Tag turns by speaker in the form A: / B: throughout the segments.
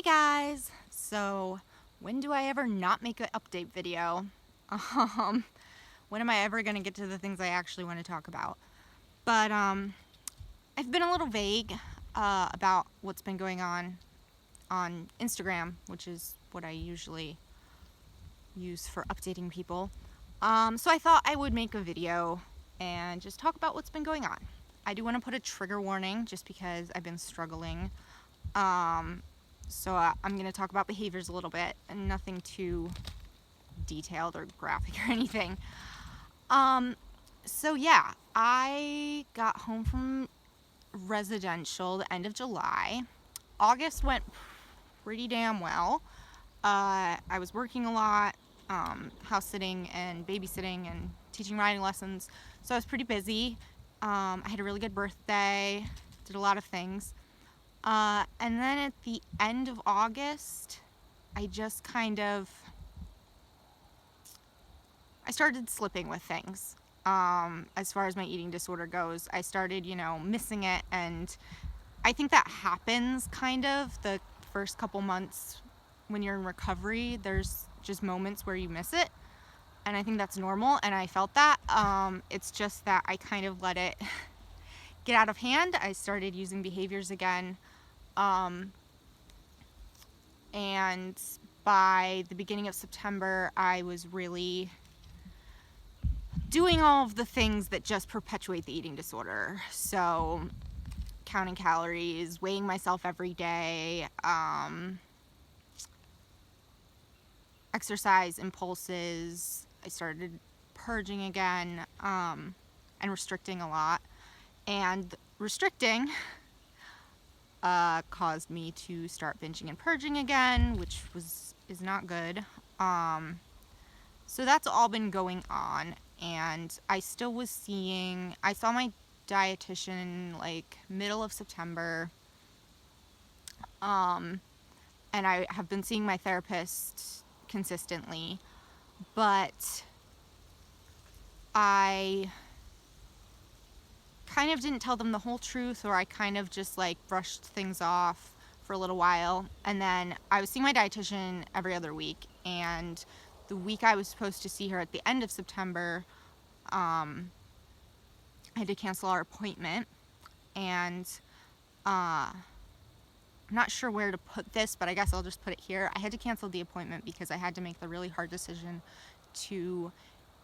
A: Guys, so when do I ever not make an update video? When am I ever gonna get to the things I actually want to talk about? But I've been a little vague about what's been going on Instagram, which is what I usually use for updating people. So I thought I would make a video and just talk about what's been going on. I do want to put a trigger warning just because I've been struggling. So I'm going to talk about behaviors a little bit, and nothing too detailed or graphic or anything. So yeah, I got home from residential the end of July. August went pretty damn well. I was working a lot, house sitting and babysitting and teaching riding lessons, so I was pretty busy. I had a really good birthday, did a lot of things. And then at the end of August, I started slipping with things. As far as my eating disorder goes, I started, missing it. And I think that happens kind of the first couple months when you're in recovery. There's just moments where you miss it. And I think that's normal. And I felt that. It's just that I kind of let it get out of hand. I started using behaviors again. And by the beginning of September, I was really doing all of the things that just perpetuate the eating disorder. So counting calories, weighing myself every day, exercise impulses. I started purging again, and restricting a lot. And restricting caused me to start binging and purging again, which is not good. So that's all been going on, and I still was I saw my dietitian like middle of September, and I have been seeing my therapist consistently, but I kind of didn't tell them the whole truth, or I kind of just like brushed things off for a little while. And then I was seeing my dietitian every other week, and the week I was supposed to see her at the end of September, I had to cancel our appointment. And I'm not sure where to put this, but I guess I'll just put it here. I had to cancel the appointment because I had to make the really hard decision to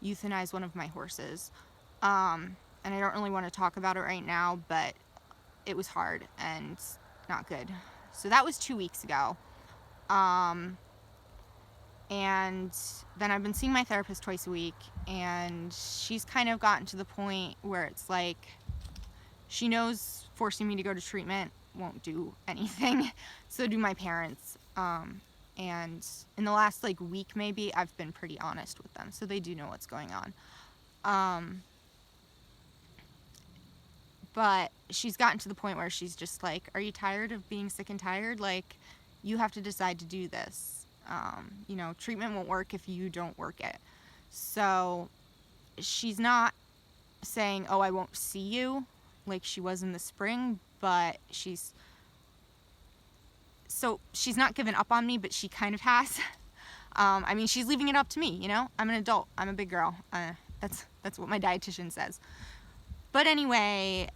A: euthanize one of my horses. And I don't really want to talk about it right now, but it was hard and not good. So that was 2 weeks ago. And then I've been seeing my therapist twice a week, and she's kind of gotten to the point where it's like she knows forcing me to go to treatment won't do anything. So do my parents. And in the last like week maybe, I've been pretty honest with them, so they do know what's going on. But she's gotten to the point where she's just like, are you tired of being sick and tired? Like, you have to decide to do this. Treatment won't work if you don't work it. So she's not saying, oh, I won't see you like she was in the spring, but she's not given up on me, but she kind of has. She's leaving it up to me, I'm an adult. I'm a big girl. That's what my dietitian says. But anyway,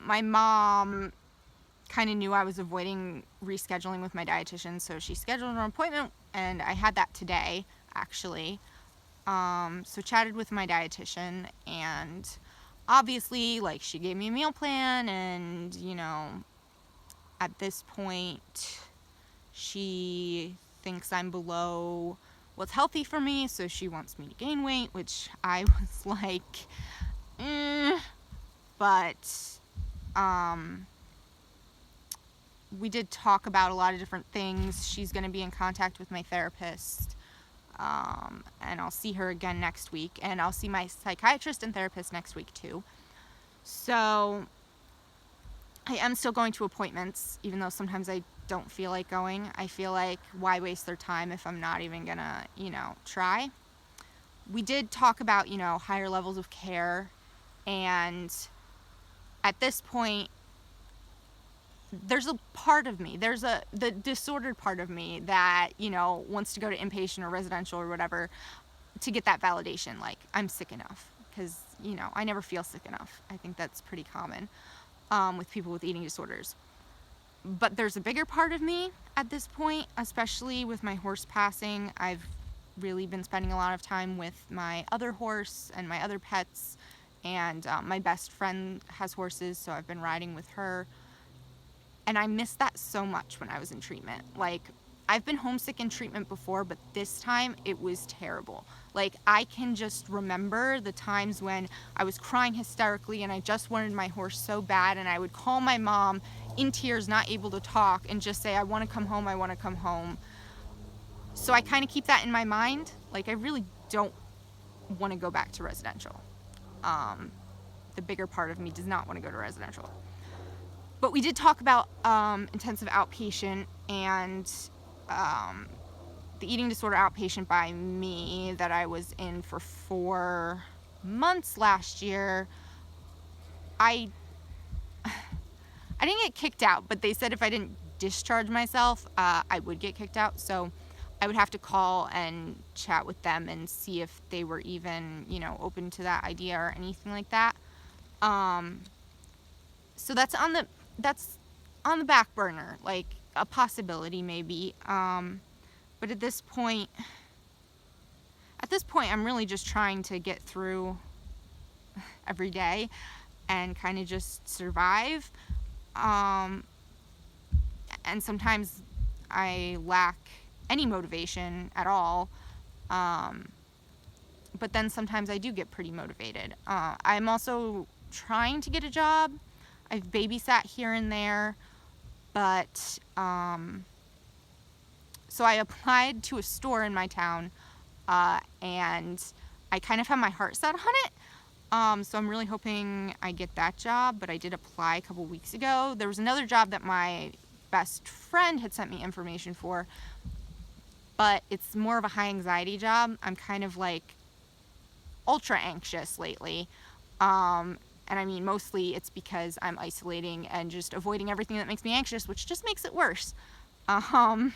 A: my mom kind of knew I was avoiding rescheduling with my dietitian, so she scheduled an appointment, and I had that today, actually. So chatted with my dietitian, and obviously, like, she gave me a meal plan, and, at this point, she thinks I'm below what's healthy for me, so she wants me to gain weight, which I was like, but we did talk about a lot of different things. She's going to be in contact with my therapist, and I'll see her again next week, and I'll see my psychiatrist and therapist next week too. So I am still going to appointments, even though sometimes I don't feel like going. I feel like, why waste their time if I'm not even gonna, try? We did talk about, higher levels of care, and at this point, there's a part of me, the disordered part of me that, wants to go to inpatient or residential or whatever to get that validation, like, I'm sick enough. Because, I never feel sick enough. I think that's pretty common with people with eating disorders. But there's a bigger part of me at this point, especially with my horse passing. I've really been spending a lot of time with my other horse and my other pets, and my best friend has horses, so I've been riding with her. And I missed that so much when I was in treatment. Like, I've been homesick in treatment before, but this time it was terrible. Like, I can just remember the times when I was crying hysterically and I just wanted my horse so bad, and I would call my mom in tears, not able to talk, and just say, I want to come home, I want to come home. So I kind of keep that in my mind. Like, I really don't want to go back to residential. The bigger part of me does not want to go to residential. But we did talk about intensive outpatient and the eating disorder outpatient by me that I was in for 4 months last year. I didn't get kicked out, but they said if I didn't discharge myself, I would get kicked out. So I would have to call and chat with them and see if they were even, open to that idea or anything like that. So that's on the back burner, like a possibility maybe. But at this point, I'm really just trying to get through every day and kind of just survive. And sometimes I lack any motivation at all. But then sometimes I do get pretty motivated. I'm also trying to get a job. I've babysat here and there, but so I applied to a store in my town, and I kind of have my heart set on it. So I'm really hoping I get that job, but I did apply a couple weeks ago. There was another job that my best friend had sent me information for, but it's more of a high anxiety job. I'm kind of like ultra anxious lately. And I mean, mostly it's because I'm isolating and just avoiding everything that makes me anxious, which just makes it worse. But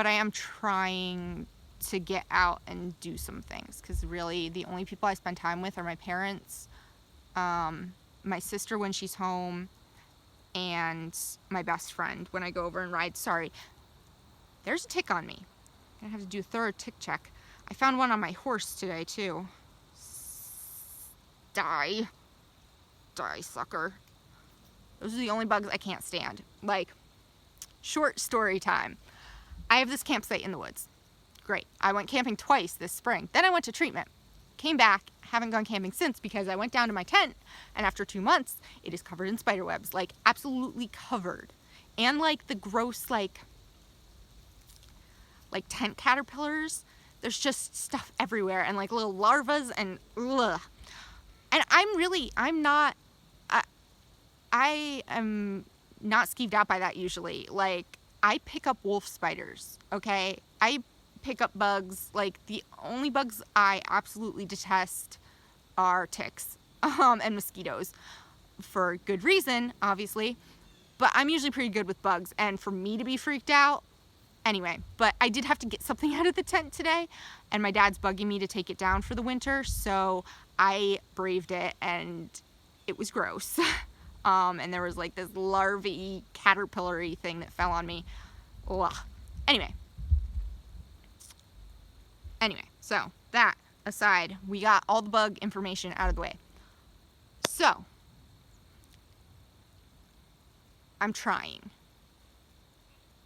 A: I am trying to get out and do some things, because really the only people I spend time with are my parents, my sister when she's home, and my best friend when I go over and ride. Sorry, there's a tick on me. I'm gonna have to do a thorough tick check. I found one on my horse today too. Die, sucker. Those are the only bugs I can't stand. Like, short story time. I have this campsite in the woods. Great. I went camping twice this spring. Then I went to treatment. Came back, haven't gone camping since because I went down to my tent, and after 2 months, it is covered in spider webs. Like, absolutely covered. And like the gross, like tent caterpillars. There's just stuff everywhere, and like little larvas, and ugh. And I am not skeeved out by that usually. Like, I pick up wolf spiders, okay? I pick up bugs. Like, the only bugs I absolutely detest are ticks and mosquitoes, for good reason, obviously. But I'm usually pretty good with bugs, and for me to be freaked out, anyway. But I did have to get something out of the tent today, and my dad's bugging me to take it down for the winter, so I braved it, and it was gross. And there was like this larvae, caterpillar-y thing that fell on me. Ugh. Anyway, so that aside, we got all the bug information out of the way. So, I'm trying.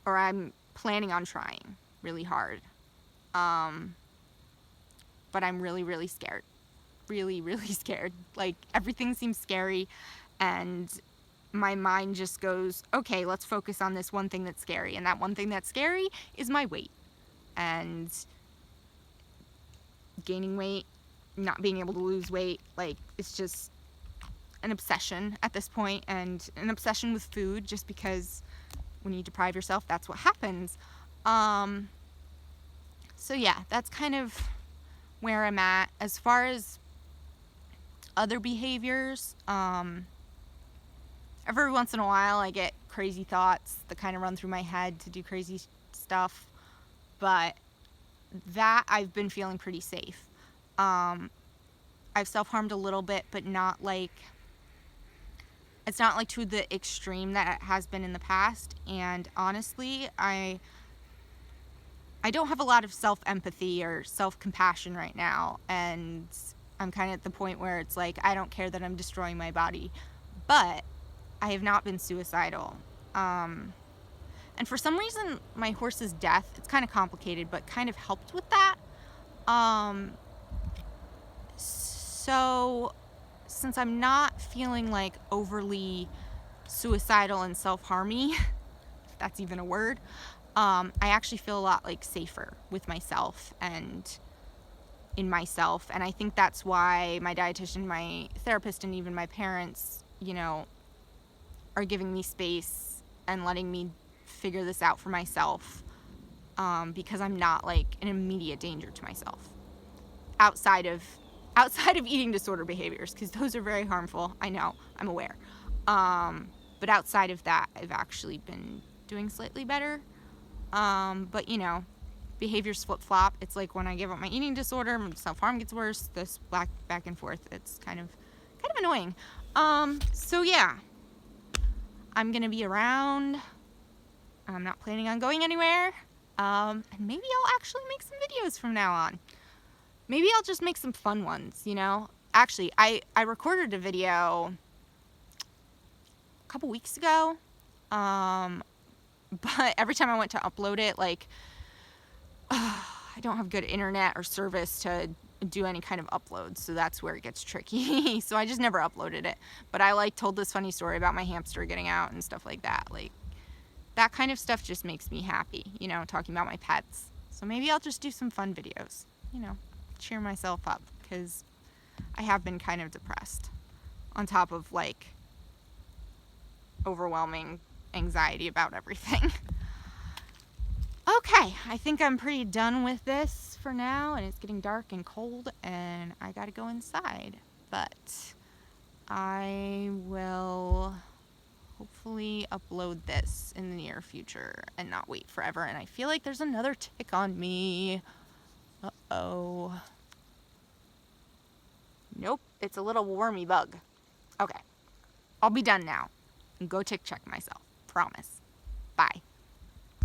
A: Or I'm planning on trying really hard. But I'm really, really scared. Really, really scared. Like, everything seems scary, and my mind just goes, okay, let's focus on this one thing that's scary. And that one thing that's scary is my weight. And gaining weight, not being able to lose weight. Like, it's just an obsession at this point, and an obsession with food, just because when you deprive yourself, that's what happens. So yeah, that's kind of where I'm at. As far as other behaviors, Every once in a while I get crazy thoughts that kind of run through my head to do crazy stuff, but that I've been feeling pretty safe. I've self-harmed a little bit, but not like, it's not like to the extreme that it has been in the past. And honestly, I don't have a lot of self-empathy or self-compassion right now, and I'm kind of at the point where it's like, I don't care that I'm destroying my body, but I have not been suicidal. And for some reason, my horse's death, it's kind of complicated, but kind of helped with that. So since I'm not feeling like overly suicidal and self-harmy, if that's even a word, I actually feel a lot like safer with myself and in myself. And I think that's why my dietitian, my therapist, and even my parents, you know, are giving me space and letting me figure this out for myself, because I'm not like an immediate danger to myself outside of eating disorder behaviors, because those are very harmful. I know, I'm aware. But outside of that, I've actually been doing slightly better. But you know, behaviors flip-flop. It's like when I give up my eating disorder, my self-harm gets worse. This back and forth. It's kind of annoying. So yeah, I'm gonna be around. I'm not planning on going anywhere. And maybe I'll actually make some videos from now on. Maybe I'll just make some fun ones, you know? Actually, I recorded a video a couple weeks ago, but every time I went to upload it, like, I don't have good internet or service to do any kind of uploads, so that's where it gets tricky. So I just never uploaded it. But I like told this funny story about my hamster getting out and stuff like that. Like, that kind of stuff just makes me happy, you know, talking about my pets. So maybe I'll just do some fun videos, you know, cheer myself up, because I have been kind of depressed, on top of like overwhelming anxiety about everything. Okay, I think I'm pretty done with this for now, and it's getting dark and cold, and I gotta go inside. But I will hopefully upload this in the near future and not wait forever. And I feel like there's another tick on me. Uh-oh. Nope, it's a little wormy bug. Okay, I'll be done now and go tick check myself. Promise. Bye.